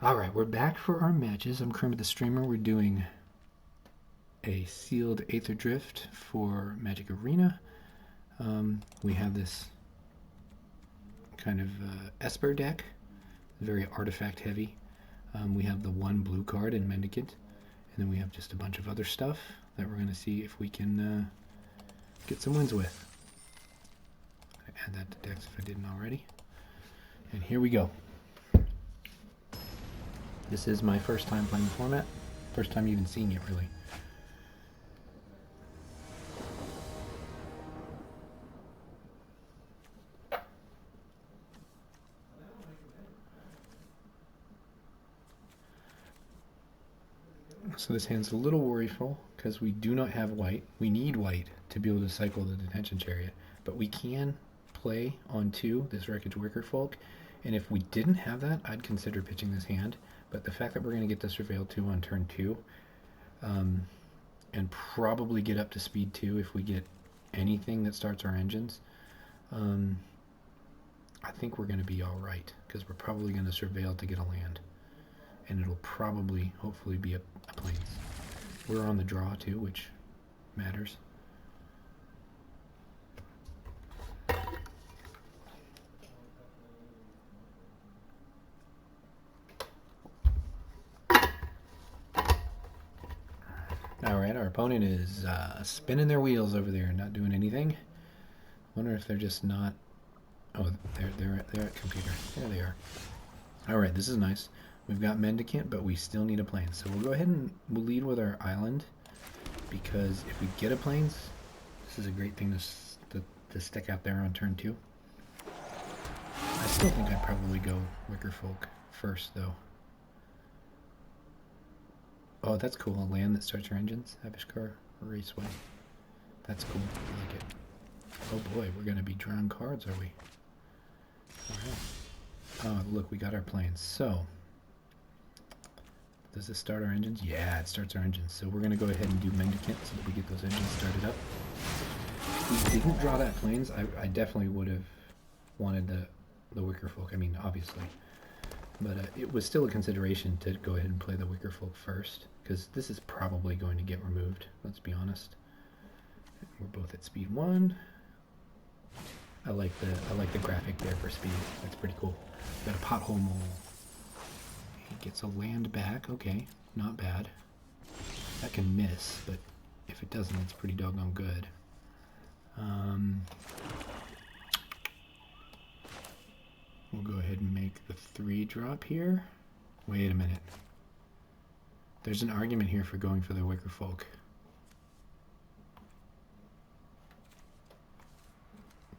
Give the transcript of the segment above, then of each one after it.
Alright, we're back for our matches. I'm Kermit the Streamer. We're doing a sealed Aetherdrift for Magic Arena. We have this kind of Esper deck, very artifact heavy. We have the one blue card in Mendicant, and then we have just a bunch of other stuff that we're going to see if we can get some wins with. Add that to decks if I didn't already. And here we go. This is my first time playing the format. First time even seeing it, really. So this hand's a little worryful because we do not have white. We need white to be able to cycle the Detention Chariot, but we can play on 2 this Wreckage Wicker Folk, and if we didn't have that, I'd consider pitching this hand. But the fact that we're going to get the Surveil 2 on turn 2, and probably get up to speed 2 if we get anything that starts our engines, I think we're going to be alright, because we're probably going to Surveil to get a land. And it'll probably, hopefully, be a plains. We're on the draw too, which matters. Alright, our opponent is spinning their wheels over there, not doing anything. Wonder if they're just not... Oh, they're at computer. There they are. Alright, this is nice. We've got Mendicant, but we still need a plains. So we'll go ahead and we'll lead with our island, because if we get a plains, this is a great thing to stick out there on turn 2. I still think I'd probably go Wicker Folk first, though. Oh, that's cool. A land that starts your engines. Avishkar Raceway. That's cool. I like it. Oh boy, we're going to be drawing cards, are we? Alright. Oh, look, we got our plains. So, does this start our engines? Yeah, it starts our engines. So we're going to go ahead and do Mendicant so that we get those engines started up. If we didn't draw that plains, I definitely would have wanted the Wicker Folk. I mean, obviously. But it was still a consideration to go ahead and play the Wicker Folk first, because this is probably going to get removed, let's be honest. We're both at speed 1. I like the graphic there for speed. That's pretty cool. Got a Pothole Mole. He gets a land back. Okay, not bad. That can miss, but if it doesn't, it's pretty doggone good. We'll go ahead and make the 3 drop here. Wait a minute. There's an argument here for going for the Wicker Folk.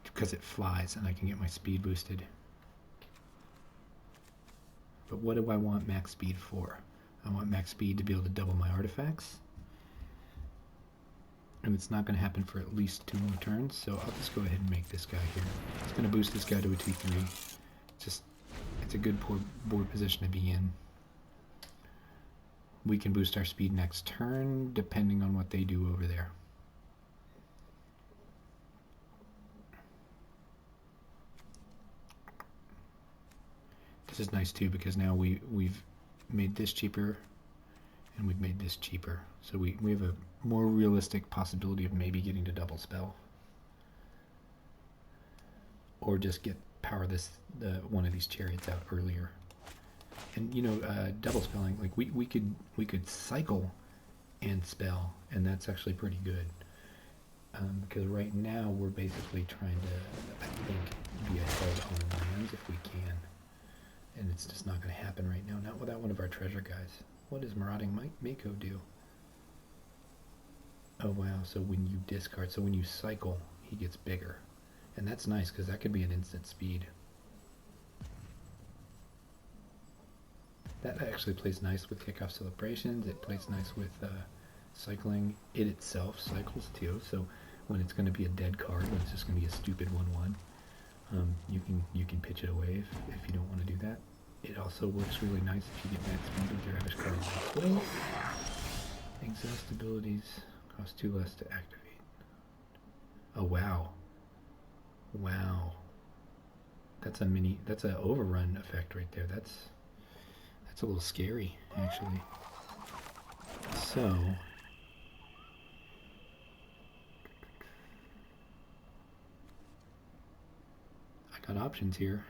Because it flies and I can get my speed boosted. But what do I want max speed for? I want max speed to be able to double my artifacts. And it's not going to happen for at least 2 more turns, so I'll just go ahead and make this guy here. It's going to boost this guy to a 2-3. It's a good board position to be in. We can boost our speed next turn, depending on what they do over there. This is nice too, because now we've made this cheaper, and we've made this cheaper. So we have a more realistic possibility of maybe getting to double spell. Or just power one of these chariots out earlier. And you know, double spelling, like we could cycle and spell, and that's actually pretty good. Because right now we're basically trying to, I think, be ahead on lands if we can. And it's just not going to happen right now, not without one of our treasure guys. What does Marauding Mako do? Oh wow, so when you discard, so when you cycle, he gets bigger. And that's nice, because that could be an instant speed. That actually plays nice with kickoff celebrations. It plays nice with cycling. It itself cycles too, so when it's going to be a dead card, when it's just going to be a stupid 1/1, you can pitch it away if you don't want to do that. It also works really nice if you get max speed with your Avish card this way. Exhaust abilities cost 2 less to activate. Oh wow. Wow. That's an overrun effect right there. That's It's a little scary, actually. So, I got options here.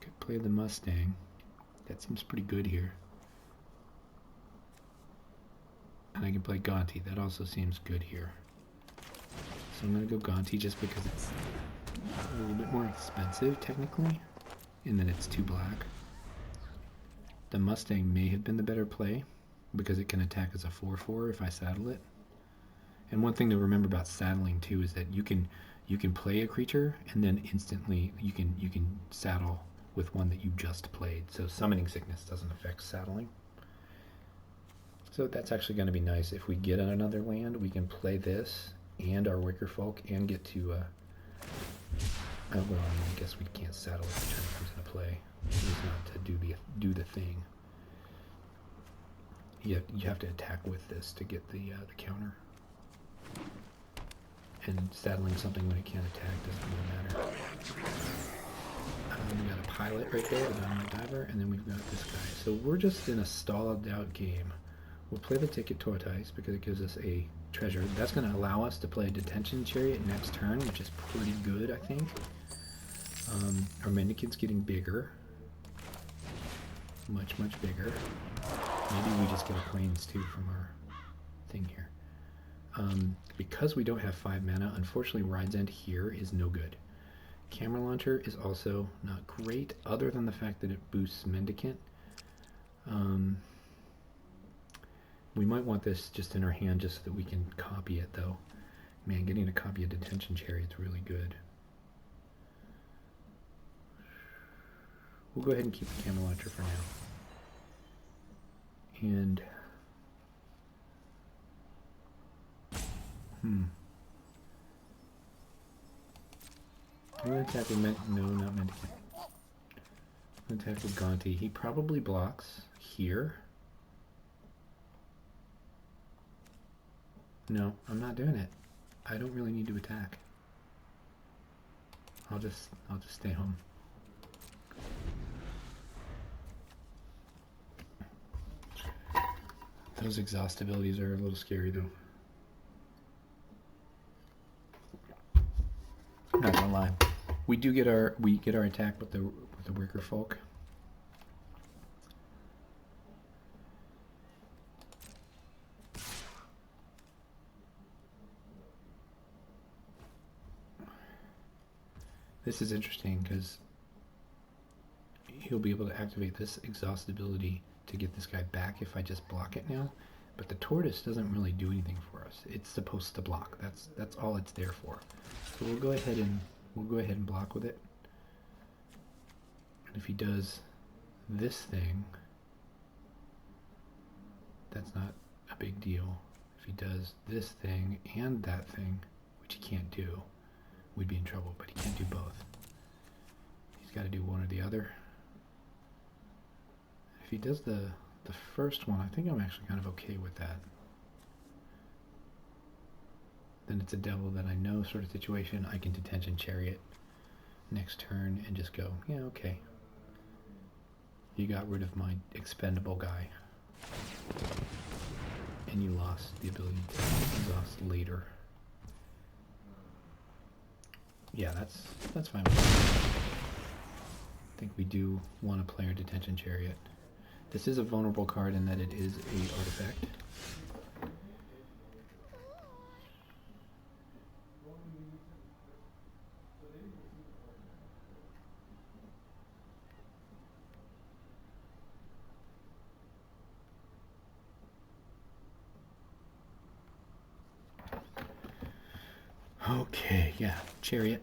Could play the Mustang. That seems pretty good here. And I can play Gonti. That also seems good here. So I'm going to go Gonti just because it's a little bit more expensive, technically. And then it's 2 black. The Mustang may have been the better play because it can attack as a 4/4 if I saddle it. And one thing to remember about saddling too is that you can play a creature and then instantly you can saddle with one that you just played. So summoning sickness doesn't affect saddling. So that's actually going to be nice. If we get another land, we can play this and our Wicker Folk and get to well, I guess we can't saddle if the turn comes into play. It's not to do the thing. You have to attack with this to get the counter. And saddling something when it can't attack doesn't really matter. We got a pilot right there, the Dynamite Diver, and then we've got this guy. So we're just in a stalled out game. We'll play the Ticket Tortoise because it gives us a treasure. That's going to allow us to play a Detention Chariot next turn, which is pretty good, I think. Our Mendicant's getting bigger. Much, much bigger. Maybe we just get a Plains too from our thing here. Because we don't have 5 mana, unfortunately Ride's End here is no good. Camera Launcher is also not great, other than the fact that it boosts Mendicant. We might want this just in our hand just so that we can copy it, though. Man, getting a copy of Detention Chariot's really good. We'll go ahead and keep the Camera Launcher for now. And I'm going to attack with no, not Mendicant. I'm going to attack with Gonti. He probably blocks here. No, I'm not doing it. I don't really need to attack. I'll just stay home. Those exhaust abilities are a little scary though. Not gonna lie. We get our attack with the Wicker Folk. This is interesting because he'll be able to activate this exhaust ability to get this guy back if I just block it now. But the Tortoise doesn't really do anything for us. It's supposed to block. That's all it's there for. So we'll go ahead and block with it. And if he does this thing, that's not a big deal. If he does this thing and that thing, which he can't do, we'd be in trouble, but he can't do both. He's got to do one or the other. If he does the first one, I think I'm actually kind of okay with that. Then it's a devil that I know sort of situation. I can Detention Chariot next turn and just go, yeah, okay. You got rid of my expendable guy. And you lost the ability to exhaust later. Yeah, that's fine with me. I think we do want to play our Detention Chariot. This is a vulnerable card in that it is a artifact. Okay, yeah, Chariot.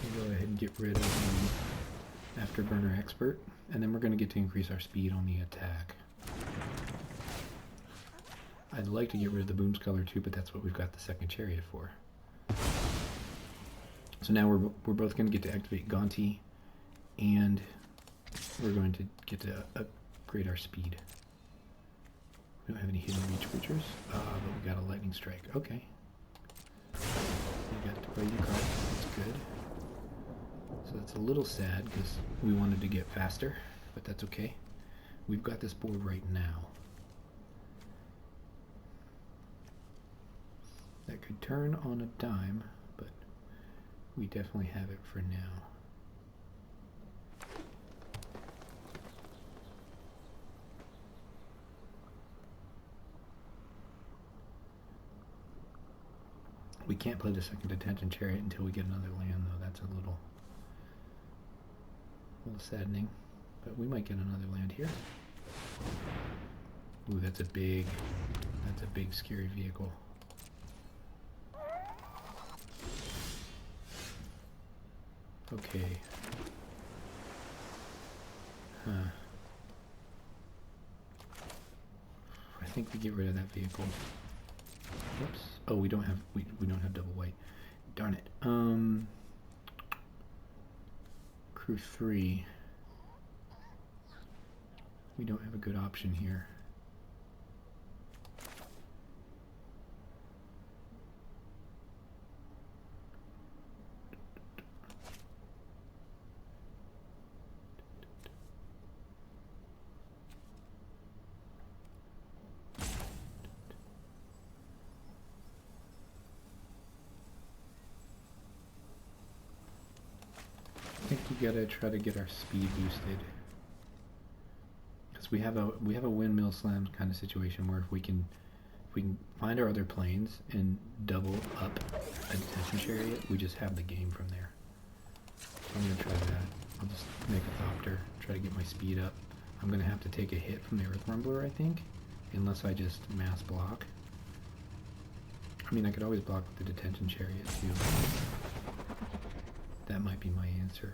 We'll go ahead and get rid of the Afterburner Expert, and then we're going to get to increase our speed on the attack. I'd like to get rid of the Boomsculler too, but that's what we've got the second Chariot for. So now we're both going to get to activate Gonti, and we're going to get to upgrade our speed. We don't have any hidden reach creatures, but we got a Lightning Strike. Okay. You got to play your card. That's good. So that's a little sad because we wanted to get faster, but that's okay. We've got this board right now. That could turn on a dime, but we definitely have it for now. We can't play the second detention chariot until we get another land, though. That's a little saddening, but we might get another land here. Ooh, that's a big scary vehicle. Okay. Huh. I think we get rid of that vehicle. Whoops. Oh, we don't have double white. Darn it. Crew 3. We don't have a good option here. I think we gotta try to get our speed boosted, because we have a windmill slam kind of situation where if we can find our other planes and double up a detention chariot, we just have the game from there. So I'm gonna try that. I'll just make a Thopter, try to get my speed up. I'm gonna have to take a hit from the Earth Rumbler, I think, unless I just mass block. I mean, I could always block with the detention chariot too. That might be my answer.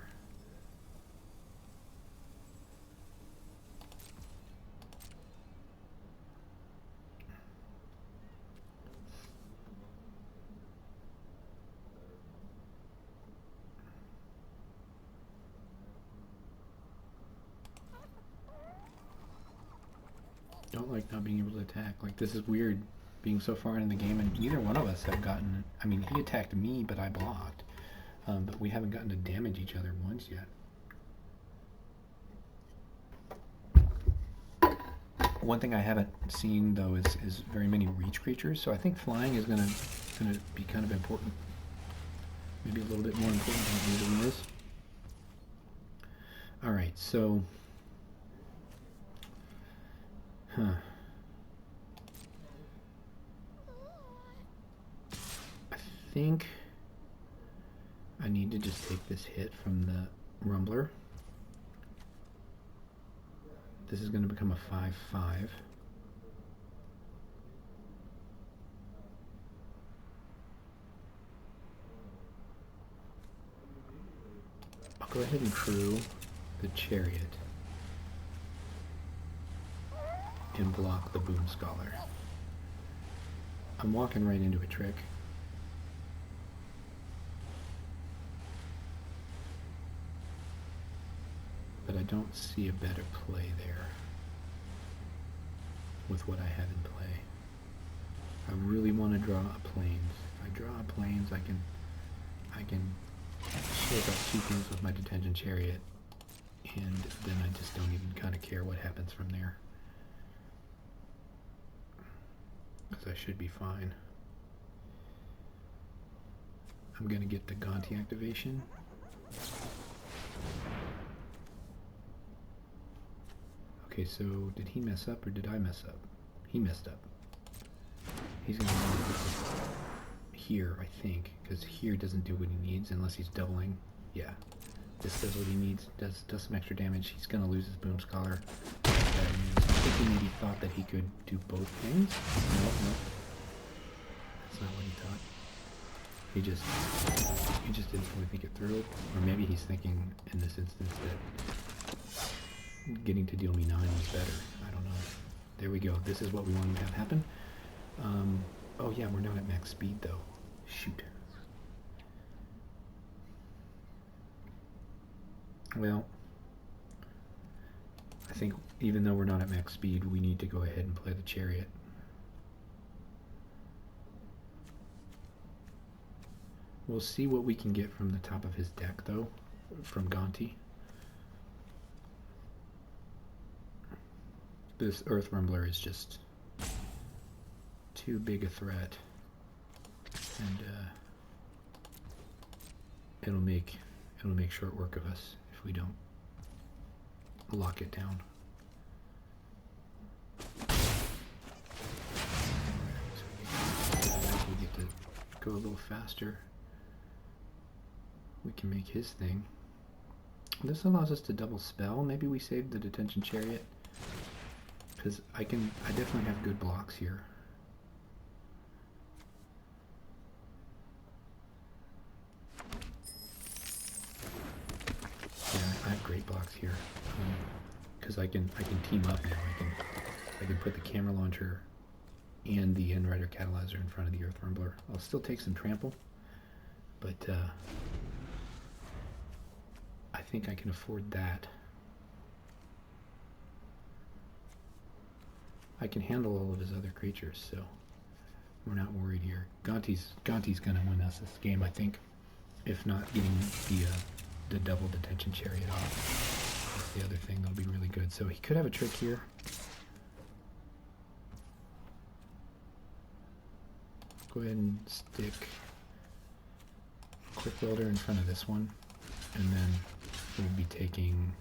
Don't like not being able to attack. Like, this is weird, being so far in the game, and neither one of us have gotten... I mean, he attacked me, but I blocked. But we haven't gotten to damage each other once yet. One thing I haven't seen, though, is very many reach creatures, so I think flying is gonna be kind of important. Maybe a little bit more important than it usually is. Alright, so... Huh. I think I need to just take this hit from the Rumbler. This is going to become a 5/5. I'll go ahead and crew the chariot and block the Boom Scholar. I'm walking right into a trick. But I don't see a better play there with what I have in play. I really want to draw a plains. If I draw a plains, I can shake up 2 things with my detention chariot, and then I just don't even kind of care what happens from there. Because I should be fine. I'm going to get the Gonti activation. Okay, so did he mess up or did I mess up? He messed up. He's going to want to put this here, I think, because here doesn't do what he needs unless he's doubling. Yeah, this does what he needs, does some extra damage. He's going to lose his Boom Scholar. I think he maybe thought that he could do both things. No, that's not what he thought. He just didn't really think it through. Or maybe he's thinking in this instance that getting to deal me 9 was better. I don't know. There we go. This is what we wanted to have happen. Oh yeah, we're not at max speed though. Shoot. Well, I think even though we're not at max speed, we need to go ahead and play the chariot. We'll see what we can get from the top of his deck though. from Gonti. This Earth Rumbler is just too big a threat, and it'll make short work of us if we don't lock it down. So we get to go a little faster. We can make his thing. This allows us to double spell. Maybe we save the Detention Chariot, because I definitely have good blocks here. Yeah, I have great blocks here, because I can team up now. I can put the camera launcher and the Endrider Catalyzer in front of the Earth Rumbler. I'll still take some trample, but I think I can afford that. I can handle all of his other creatures, so we're not worried here. Gonti's gonna win us this game, I think, if not getting the double Detention Chariot off. That's the other thing that'll be really good. So he could have a trick here. Go ahead and stick Quick Welder in front of this one, and then we'll be taking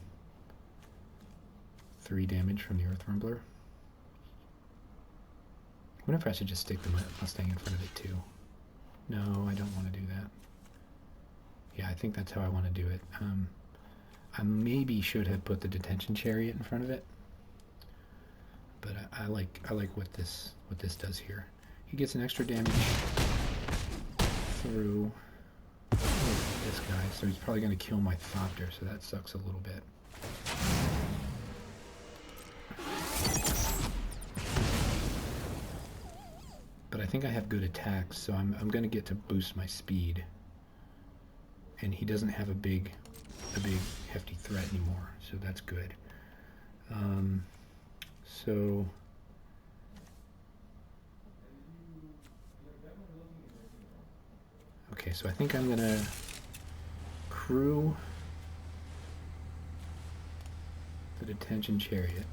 3 damage from the Earth Rumbler. I wonder if I should just stick the Mustang in front of it too. No, I don't want to do that. Yeah, I think that's how I want to do it. I maybe should have put the Detention Chariot in front of it, but I like what this does here. He gets an extra damage through this guy, so he's probably going to kill my Thopter, so that sucks a little bit. But I think I have good attacks, so I'm going to get to boost my speed. And he doesn't have a big hefty threat anymore, so that's good. So okay, so I think I'm going to crew the Detention Chariot.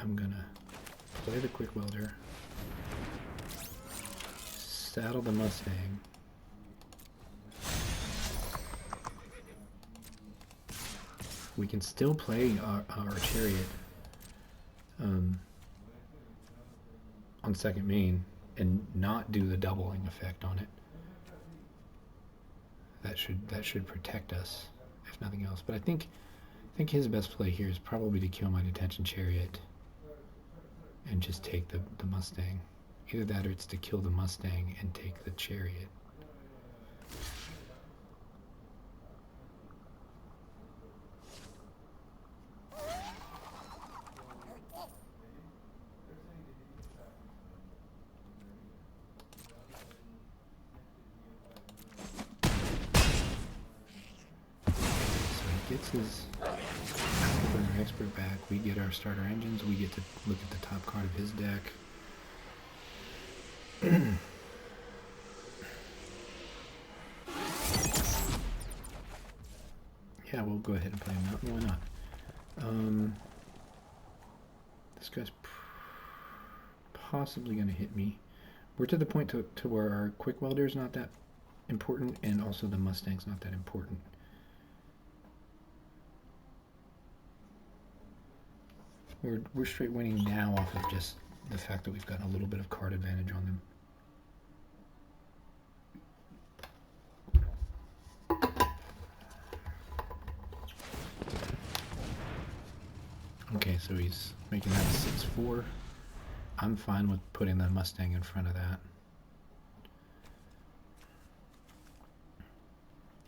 I'm going to play the Quick Welder, saddle the Mustang, we can still play our Chariot on second main and not do the doubling effect on it. That should protect us, if nothing else. But I think his best play here is probably to kill my Detention Chariot and just take the Mustang. Either that or it's to kill the Mustang and take the Chariot. Gets his Afterburner Expert back. We get our starter engines. We get to look at the top card of his deck. Yeah, we'll go ahead and play him out. Why not? This guy's possibly going to hit me. We're to the point to where our Quick Welder is not that important, and also the Mustang's not that important. We're straight winning now off of just the fact that we've gotten a little bit of card advantage on them. Okay, so he's making that 6-4. I'm fine with putting the Mustang in front of that.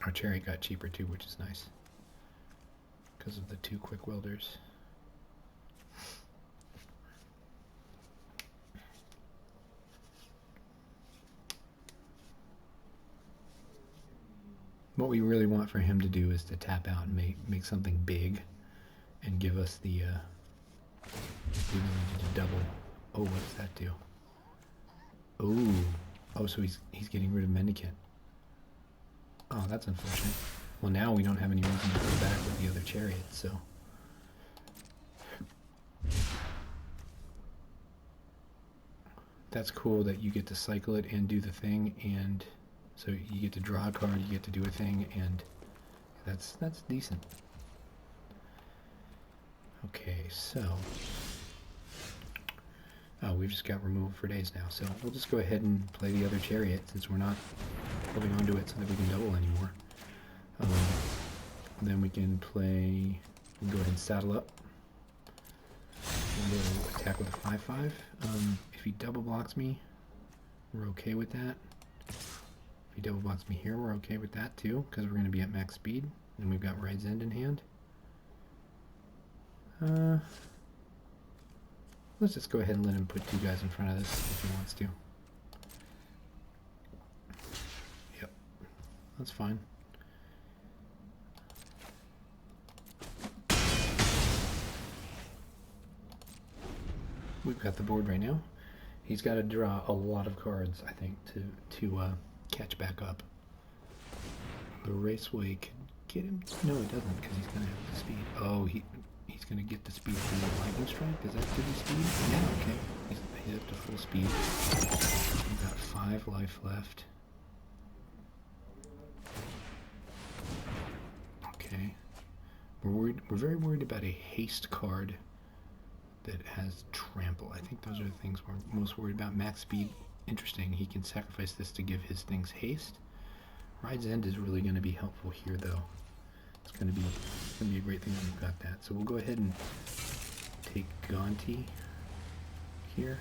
Our Chariot got cheaper too, which is nice, because of the 2 Quick Welders. What we really want for him to do is to tap out and make something big and give us the double. Oh, what does that do? Oh, so he's getting rid of Mendicant. Oh, that's unfortunate. Well, now we don't have any reason to go back with the other chariot, so... That's cool that you get to cycle it and do the thing, and so you get to draw a card, you get to do a thing, and that's decent. Okay, so... Oh, we've just got removed for days now, so we'll just go ahead and play the other chariot since we're not holding onto it so that we can double anymore. Then we can play, we'll go ahead and saddle up. We'll attack with a 5/5. If he double blocks me, we're okay with that. If he double blocks me here, we're okay with that too, because we're going to be at max speed, and we've got Ride's End in hand. Let's just go ahead and let him put 2 guys in front of this if he wants to. Yep, that's fine. We've got the board right now. He's got to draw a lot of cards, I think, to catch back up. The Raceway could get him. No, he doesn't, because he's going to have the speed. Oh, he's going to get the speed from the Lightning Strike. Does that give you speed? Yeah, okay. He's up to full speed. We've got 5 life left. Okay. We're very worried about a haste card that has trample. I think those are the things we're most worried about. Max speed, interesting. He can sacrifice this to give his things haste. Ride's End is really going to be helpful here, though. It's going to be a great thing that we've got that. So we'll go ahead and take Gonti here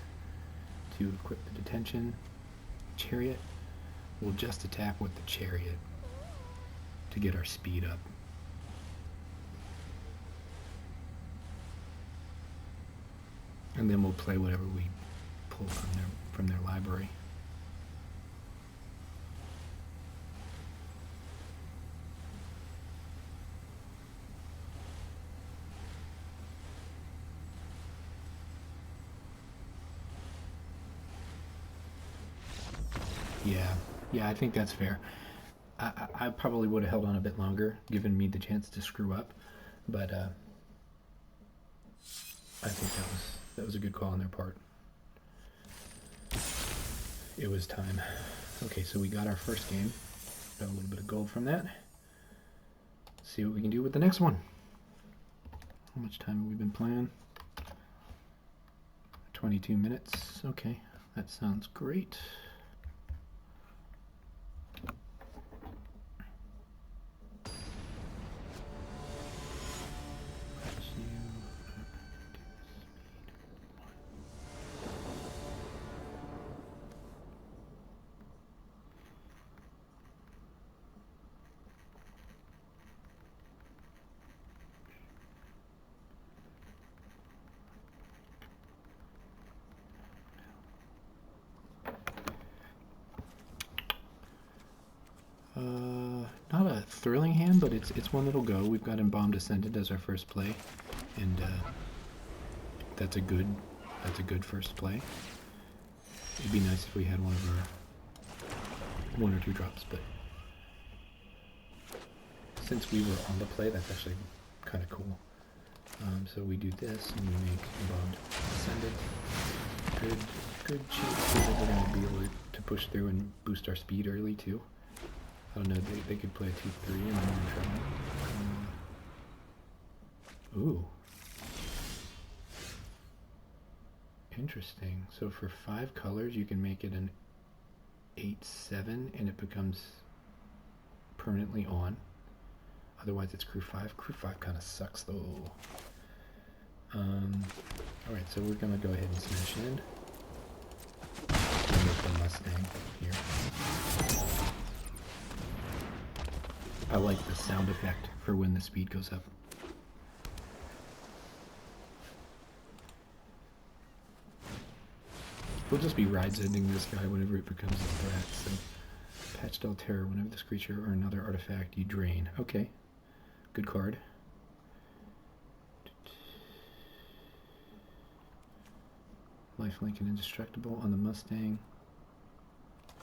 to equip the detention chariot. We'll just attack with the chariot to get our speed up. And then we'll play whatever we pull from their library. Yeah, I think that's fair. I probably would have held on a bit longer, given me the chance to screw up, but I think that was a good call on their part. It was time. Okay, so we got our first game. Got a little bit of gold from that. Let's see what we can do with the next one. How much time have we been playing? 22 minutes. Okay, that sounds great. Not a thrilling hand, but it's one that'll go. We've got Embalmed Ascendant as our first play, and that's a good first play. It'd be nice if we had one of our 1 or 2 drops, but since we were on the play, that's actually kind of cool. So we do this, and we make Embalmed Ascendant. Good chance that we're going to be able to push through and boost our speed early too. I don't know, they could play a 2-3 and then we're in trouble. Ooh. Interesting. So for 5 colors, you can make it an 8/7 and it becomes permanently on. Otherwise it's crew 5. Crew 5 kind of sucks though. Alright, so we're going to go ahead and smash in. Make the Mustang here. I like the sound effect for when the speed goes up. We'll just be Ride's Ending this guy whenever it becomes a threat, so... Patched Altair, whenever this creature or another artifact you drain. Okay. Good card. Lifelink and Indestructible on the Mustang.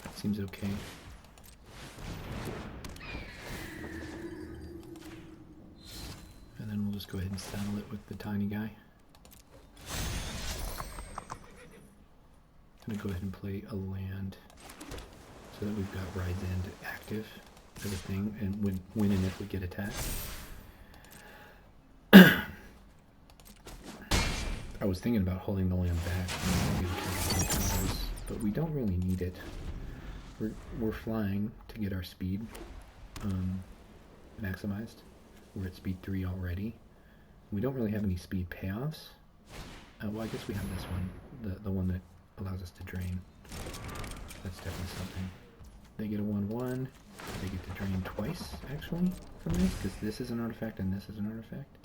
That seems okay. just go ahead and saddle it with the tiny guy. I'm going to go ahead and play a land so that we've got Ride's End active as a thing, and when and if we get attacked. I was thinking about holding the land back, but we don't really need it. We're flying to get our speed maximized. We're at speed 3 already. We don't really have any speed payoffs. Well, I guess we have this one, the one that allows us to drain. That's definitely something. They get a 1/1. They get to drain twice, actually, from this, because this is an artifact and this is an artifact.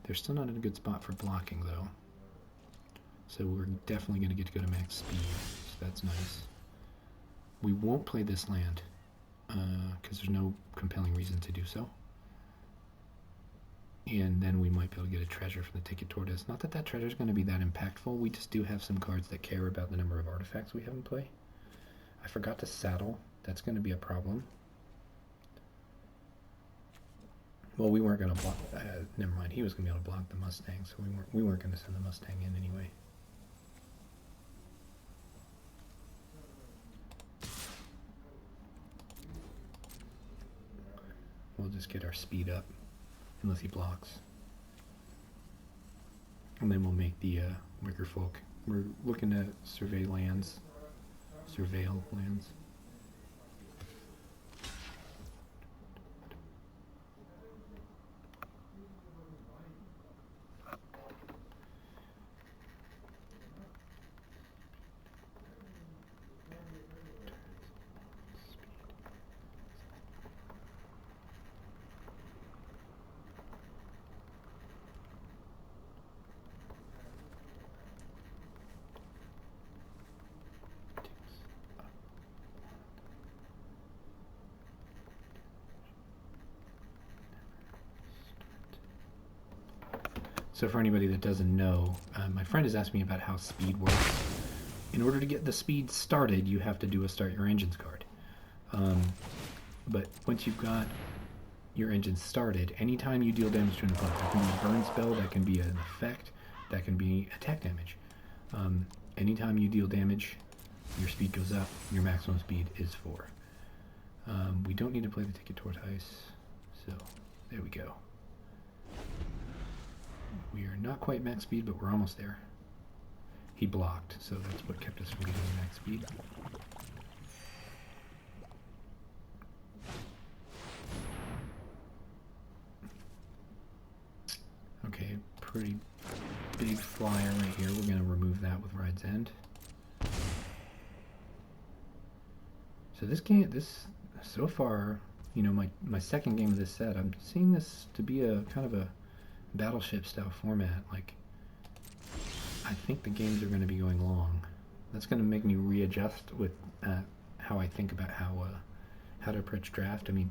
They're still not in a good spot for blocking, though. So we're definitely going to get to go to max speed, so that's nice. We won't play this land, because there's no compelling reason to do so. And then we might be able to get a treasure from the Ticket Tortoise. Not that that treasure is going to be that impactful. We just do have some cards that care about the number of artifacts we have in play. I forgot to saddle. That's going to be a problem. Well, we weren't going to block. Never mind. He was going to be able to block the Mustang, so we weren't going to send the Mustang in anyway. We'll just get our speed up, unless he blocks. And then we'll make the Wicker Folk. We're looking to surveil lands. So for anybody that doesn't know, my friend has asked me about how speed works. In order to get the speed started, you have to do a Start Your Engines card. But once you've got your engine started, anytime you deal damage to an opponent, that can be a burn spell, that can be an effect, that can be attack damage. Anytime you deal damage, your speed goes up, your maximum speed is 4. We don't need to play the Ticket Tortoise, so there we go. We are not quite max speed, but we're almost there. He blocked, so that's what kept us from getting max speed. Okay, pretty big flyer right here. We're going to remove that with Ride's End. So this game, so far, you know, my second game of this set, I'm seeing this to be a kind of a battleship style format. Like, I think the games are going to be going long. That's going to make me readjust with how I think about how to approach draft. I mean,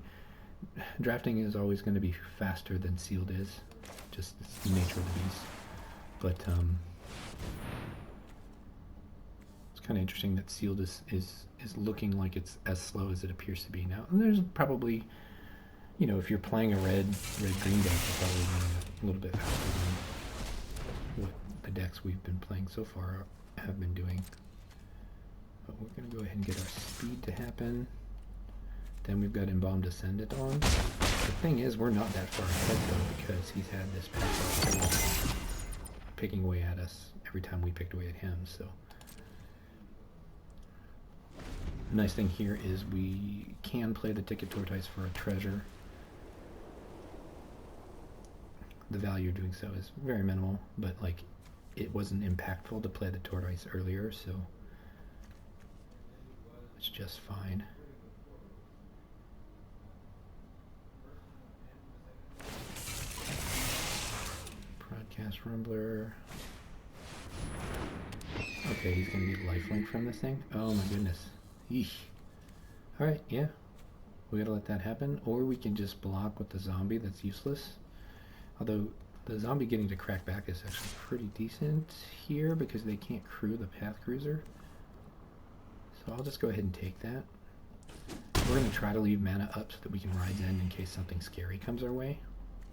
drafting is always going to be faster than sealed is, just it's the nature of the beast. But it's kind of interesting that sealed is looking like it's as slow as it appears to be now. And there's probably, you know, if you're playing a red-green deck, you're probably running a little bit faster than what the decks we've been playing so far have been doing. But we're going to go ahead and get our speed to happen. Then we've got Embalmed Ascendant on. The thing is, we're not that far ahead, though, because he's had this passive picking away at us every time we picked away at him, so. The nice thing here is we can play the Ticket Tortoise for a treasure. The value of doing so is very minimal, but like it wasn't impactful to play the Tortoise earlier, so it's just fine. Broadcast Rumbler. Okay, he's gonna get lifelink from this thing? Oh my goodness. Yeesh. Alright, yeah. We gotta let that happen, or we can just block with the zombie. That's useless. Although the zombie getting to crack back is actually pretty decent here because they can't crew the Path Cruiser. So I'll just go ahead and take that. We're going to try to leave mana up so that we can ride Zen in case something scary comes our way.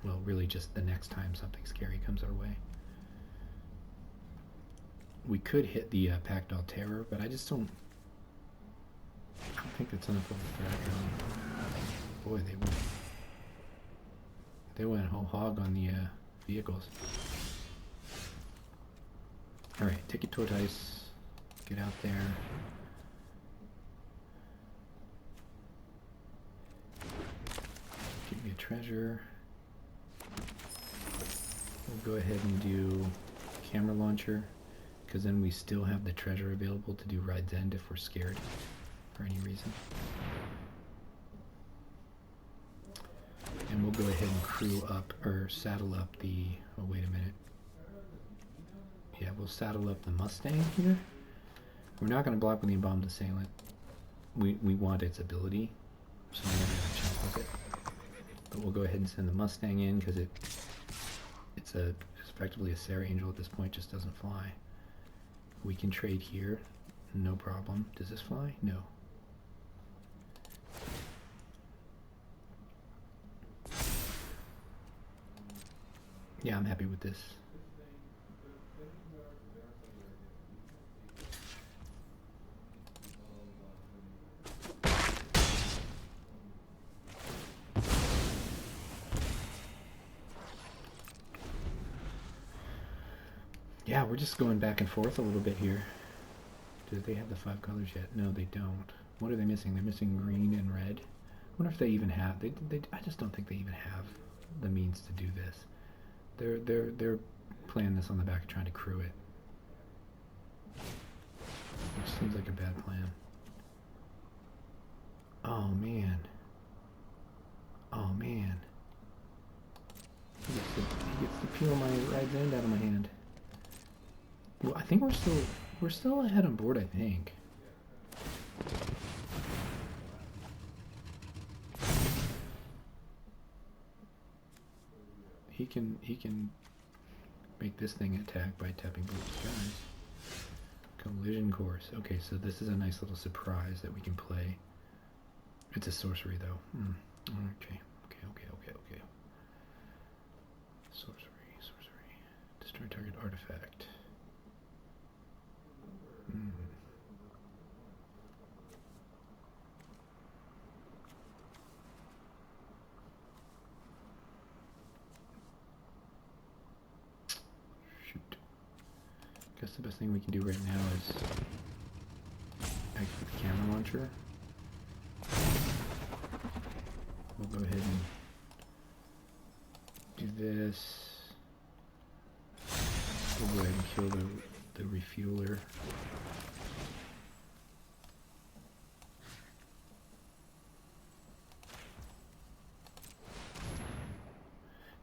Well, really just the next time something scary comes our way. We could hit the Pactol Terror, but I don't think that's enough of a threat. Boy, they went whole hog on the vehicles. Alright, take your tortoise, get out there. Give me a treasure. We'll go ahead and do camera launcher, because then we still have the treasure available to do Ride's End if we're scared for any reason. And we'll go ahead and crew up, or saddle up the, oh wait a minute. Yeah, we'll saddle up the Mustang here. We're not going to block with the Embalmed Assailant. We want its ability, so we're never going to chunk with it. But we'll go ahead and send the Mustang in, because it's effectively a Sarah Angel at this point, just doesn't fly. We can trade here, no problem. Does this fly? No. Yeah, I'm happy with this. Yeah, we're just going back and forth a little bit here. Do they have the 5 colors yet? No, they don't. What are they missing? They're missing green and red. I wonder if they even have. I just don't think they even have the means to do this. They're playing this on the back, trying to crew it, which seems like a bad plan. Oh man. Oh man. He gets to peel my Ride's End out of my hand. Well, I think we're still ahead on board, I think. He can make this thing attack by tapping both skies. Collision course. Okay, so this is a nice little surprise that we can play. It's a sorcery though. Okay. Sorcery. Destroy target artifact. Shoot. Guess the best thing we can do right now is exit the camera launcher. We'll go ahead and do this. We'll go ahead and kill the refueler.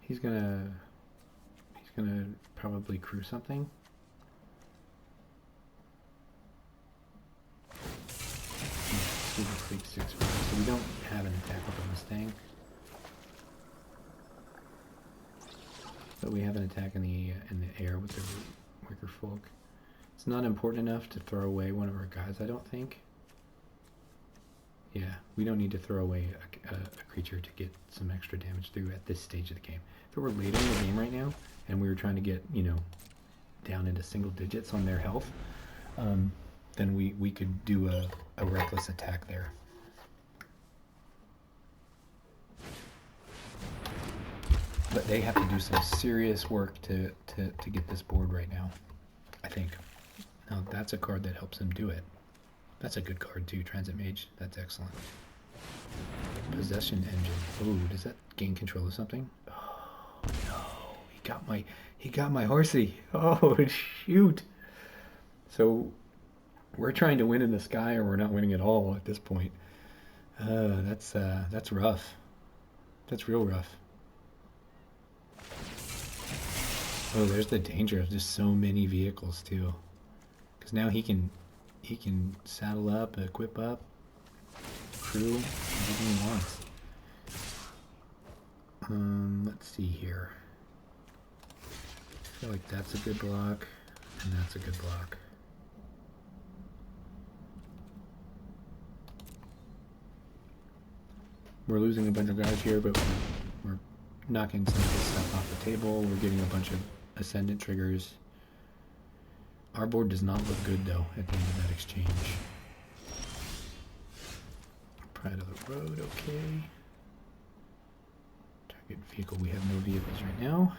He's gonna probably crew something. Fleet 6, so we don't have an attack with the Mustang, but we have an attack in the air with the Wicker Folk. It's not important enough to throw away one of our guys, I don't think. Yeah, we don't need to throw away a creature to get some extra damage through at this stage of the game. If it were later in the game right now, and we were trying to get, you know, down into single digits on their health, then we could do a reckless attack there. But they have to do some serious work to get this board right now, I think. Now that's a card that helps them do it. That's a good card too, Transit Mage. That's excellent. Possession Engine. Ooh, does that gain control of something? Oh no, he got my horsey. Oh shoot. So we're trying to win in the sky, or we're not winning at all at this point. That's rough. That's real rough. Oh, there's the danger of just so many vehicles too. Because now he can saddle up, equip up, crew, everything he wants. Let's see here. I feel like that's a good block, and that's a good block. we're losing a bunch of guys here, but we're knocking some of this stuff off the table. We're getting a bunch of ascendant triggers. Our board does not look good, though, at the end of that exchange. Pride of the road, okay. Target vehicle, we have no vehicles right now.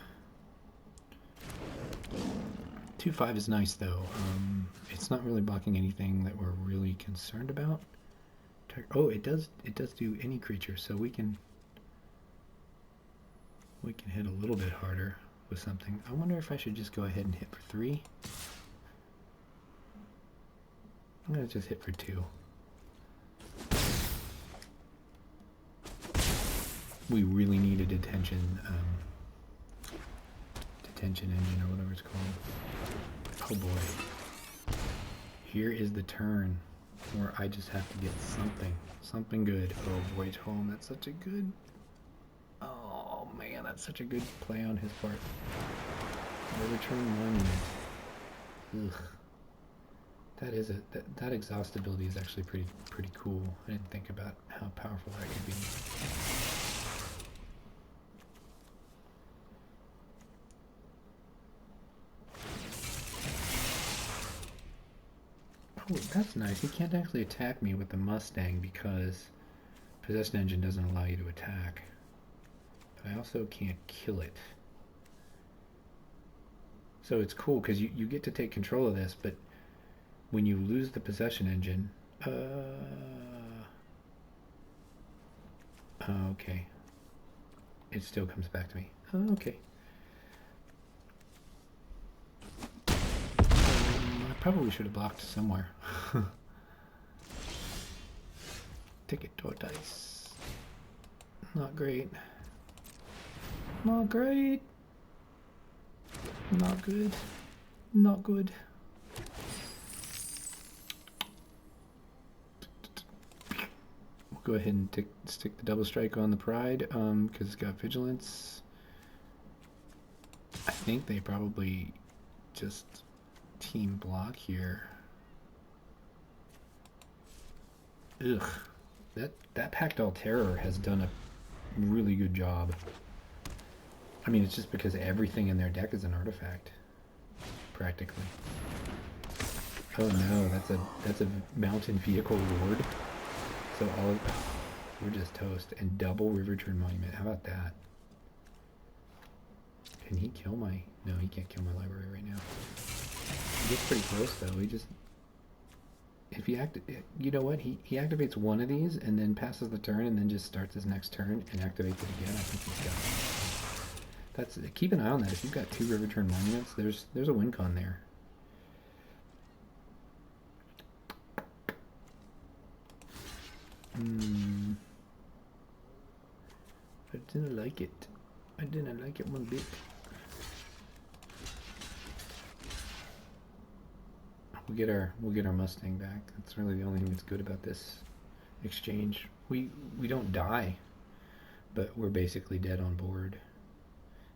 2-5 is nice, though. It's not really blocking anything that we're really concerned about. Oh, it does do any creature, so we can hit a little bit harder with something. I wonder if I should just go ahead and hit for 3. I'm gonna just hit for 2. We really need a detention engine or whatever it's called. Oh boy. Here is the turn where I just have to get something good. Oh, voyage home, that's such a good, oh man, that's such a good play on his part. The return monument. Ugh. That is that exhaust ability is actually pretty cool. I didn't think about how powerful that could be. Oh, that's nice. He can't actually attack me with the Mustang because Possession Engine doesn't allow you to attack. But I also can't kill it. So it's cool because you get to take control of this, but when you lose the Possession Engine... okay. It still comes back to me. Okay. I probably should have blocked somewhere. Ticket to dice. Not great. Not great. Not good. Not good. We'll go ahead and stick the double strike on the Pride because it's got vigilance. I think they probably just team block here. Ugh. That Pactol Terror has done a really good job. I mean, it's just because everything in their deck is an artifact, practically. Oh no, that's a mountain vehicle ward. So we're just toast. And double Riverturn Monument. How about that? Can he kill my? No, he can't kill my library right now. He gets pretty close though. He just, if he you know what? He activates one of these and then passes the turn and then just starts his next turn and activates it again. I think he's got it. That's, keep an eye on that. If you've got 2 Riverturn Monuments, there's a win con there. I didn't like it. I didn't like it one bit. We'll get our Mustang back. That's really the only thing that's good about this exchange. We don't die, but we're basically dead on board.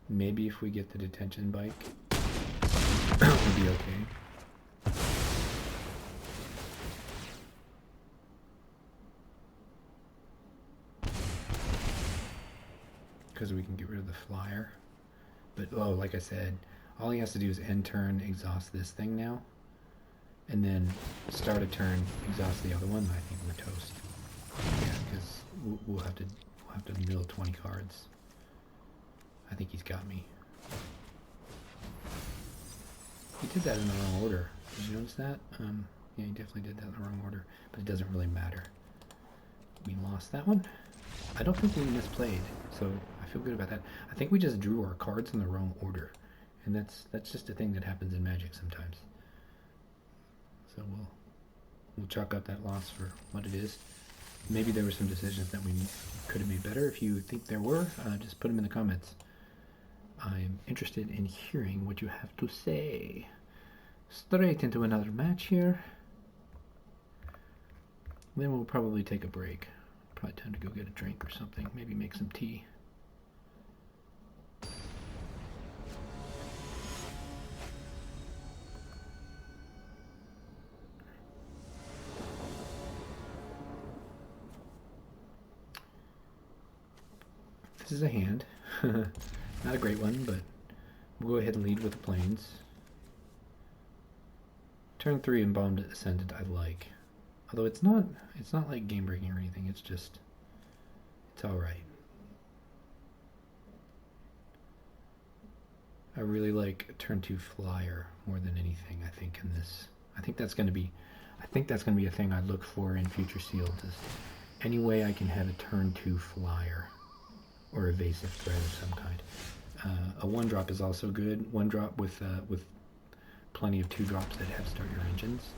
Maybe if we get the detention bike, we'll be okay. Because we can get rid of the flyer. But oh, like I said, all he has to do is end turn, exhaust this thing now, and then start a turn, exhaust the other one. I think we're toast. Yeah, because we'll have to mill 20 cards. I think he's got me. He did that in the wrong order. Did you notice that? Yeah, he definitely did that in the wrong order, but it doesn't really matter. We lost that one. I don't think we misplayed, so I feel good about that. I think we just drew our cards in the wrong order, and that's just a thing that happens in Magic sometimes. So we'll chalk up that loss for what it is. Maybe there were some decisions that we could have made better. If you think there were, just put them in the comments. I'm interested in hearing what you have to say. Straight into another match here. Then we'll probably take a break. Probably time to go get a drink or something. Maybe make some tea. This is a hand. Not a great one, but we'll go ahead and lead with the plains. Turn 3 Embalmed Ascendant I like. Although it's not like game breaking or anything, it's just, it's alright. I really like turn 2 Flyer more than anything, I think, in this. I think that's gonna be a thing I look for in future sealed, is any way I can have a turn 2 Flyer or evasive threat of some kind. A 1-drop is also good. 1-drop with plenty of 2-drops that have start your engines.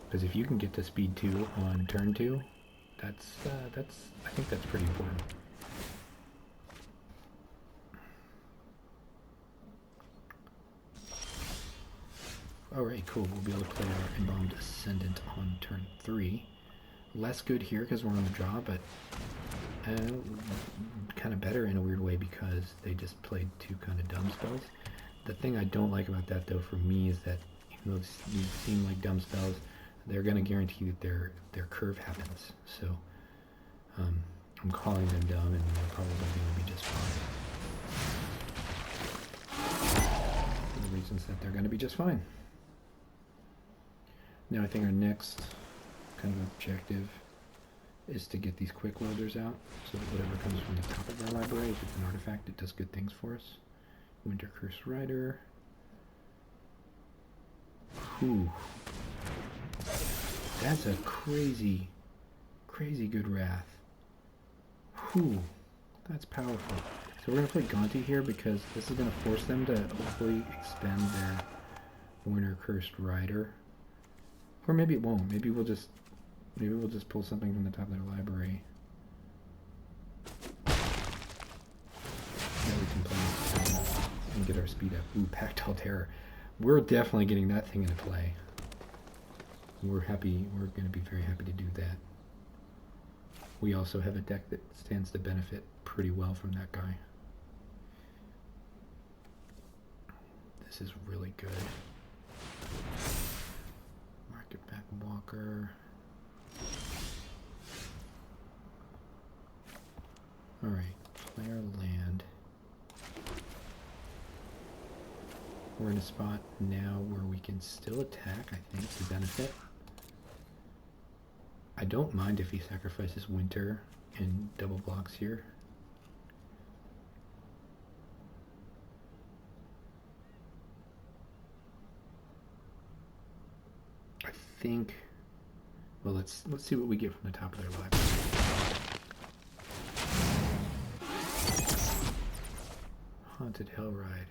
Because if you can get to speed 2 on turn 2, I think that's pretty important. Alright, cool. We'll be able to play our Embalmed Ascendant on turn 3. Less good here because we're on the draw, but kind of better in a weird way because they just played 2 kind of dumb spells. The thing I don't like about that, though, for me, is that even though these seem like dumb spells, they're going to guarantee that their curve happens. So I'm calling them dumb, and they're probably going to be just fine. For the reasons that they're going to be just fine. Now I think our next kind of objective is to get these quick welders out, so that whatever comes from the top of our library, if it's an artifact, it does good things for us. Winter Curse Rider. Whew. That's a crazy, crazy good Wrath. Whew. That's powerful. So we're going to play Gonti here because this is going to force them to hopefully expend their Winter Cursed Rider. Or maybe it won't. Maybe we'll just pull something from the top of their library. Yeah, we can play and get our speed up. Ooh, Pactile Terror. We're definitely getting that thing into play. We're happy. We're going to be very happy to do that. We also have a deck that stands to benefit pretty well from that guy. This is really good. Market Back Walker. Alright, play our land. We're in a spot now where we can still attack, I think, to benefit. I don't mind if he sacrifices Winter and double blocks here. I think, well, let's see what we get from the top of their library. Haunted Hellride.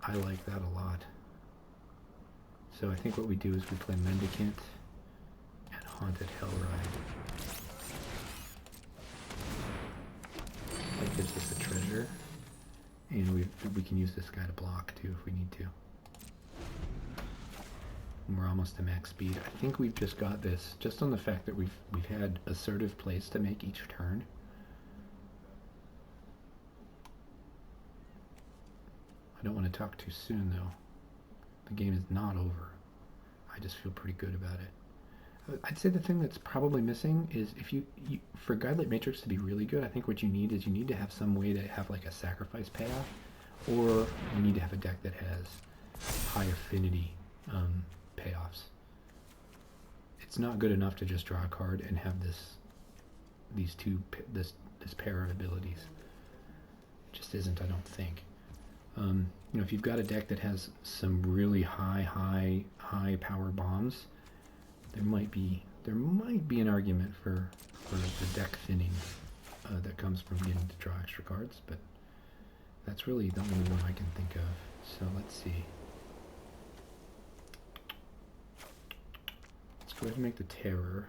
I like that a lot. So I think what we do is we play Mendicant and Haunted Hellride. That gives us a treasure. And we can use this guy to block too if we need to. And we're almost to max speed. I think we've just got this just on the fact that we've had assertive plays to make each turn. I don't want to talk too soon, though. The game is not over. I just feel pretty good about it. I'd say the thing that's probably missing is if you for Guidelight Matrix to be really good, I think what you need is you need to have some way to have like a sacrifice payoff, or you need to have a deck that has high affinity payoffs. It's not good enough to just draw a card and have this pair of abilities. It just isn't, I don't think. You know, if you've got a deck that has some really high power bombs, there might be an argument for the deck thinning that comes from getting to draw extra cards, but that's really the only one I can think of. So let's see. Let's go ahead and make the Terror.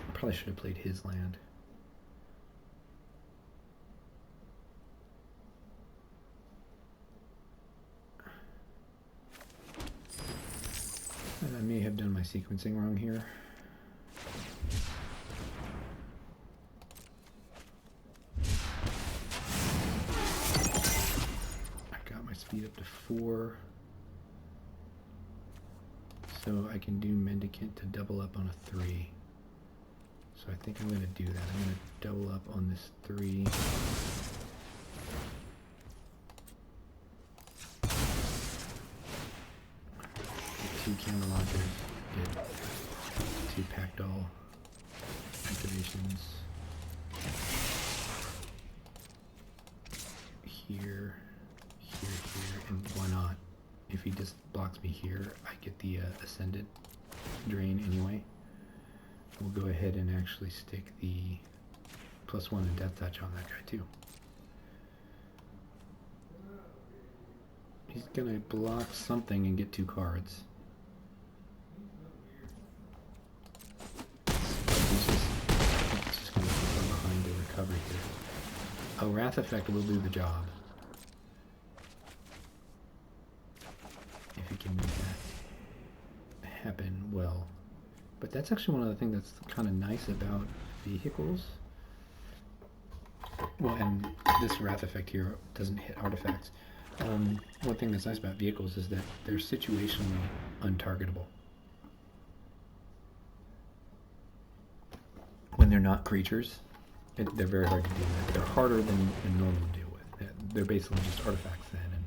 I probably should have played his land. And I may have done my sequencing wrong here. I got my speed up to 4. So I can do Mendicant to double up on a 3. So I think I'm going to do that. I'm going to double up on this 3. Get 2 camera launchers. Get 2 Packdoll activations. Here, and why not? If he just blocks me here, I get the Ascended drain anyway. We'll go ahead and actually stick the +1 and Death Touch on that guy too. He's gonna block something and get 2 cards. He's just gonna keep him behind the recovery here. A Wrath Effect will do the job. If he can make that happen well. But that's actually one of the things that's kind of nice about vehicles. Well, and this Wrath Effect here doesn't hit artifacts. One thing that's nice about vehicles is that they're situationally untargetable. When they're not creatures, they're very hard to deal with. They're harder than normal to deal with. They're basically just artifacts then, and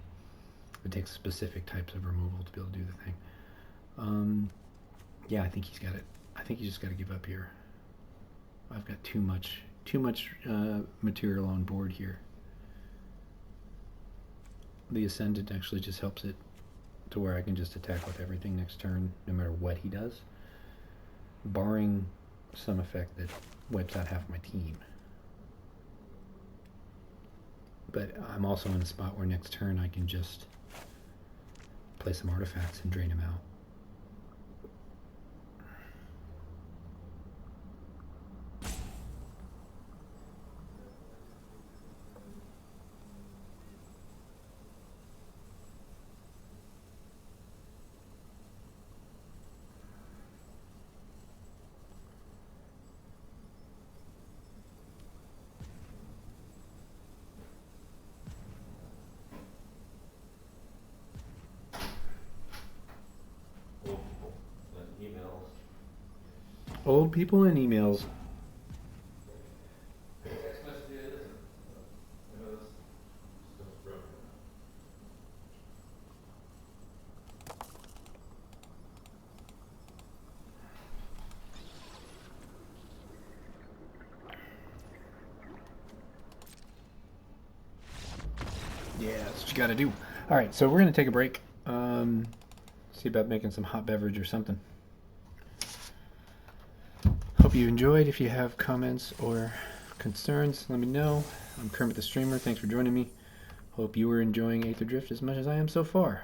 it takes specific types of removal to be able to do the thing. Yeah, I think he's got it. I think he's just got to give up here. I've got too much material on board here. The Ascendant actually just helps it to where I can just attack with everything next turn, no matter what he does, barring some effect that wipes out half my team. But I'm also in a spot where next turn I can just play some artifacts and drain him out. Old people and emails. Yeah, that's what you gotta do. Alright, so we're gonna take a break. See about making some hot beverage or something. Hope you enjoyed. If you have comments or concerns, let me know. I'm Kermit the Streamer. Thanks for joining me. Hope you are enjoying Aetherdrift as much as I am so far.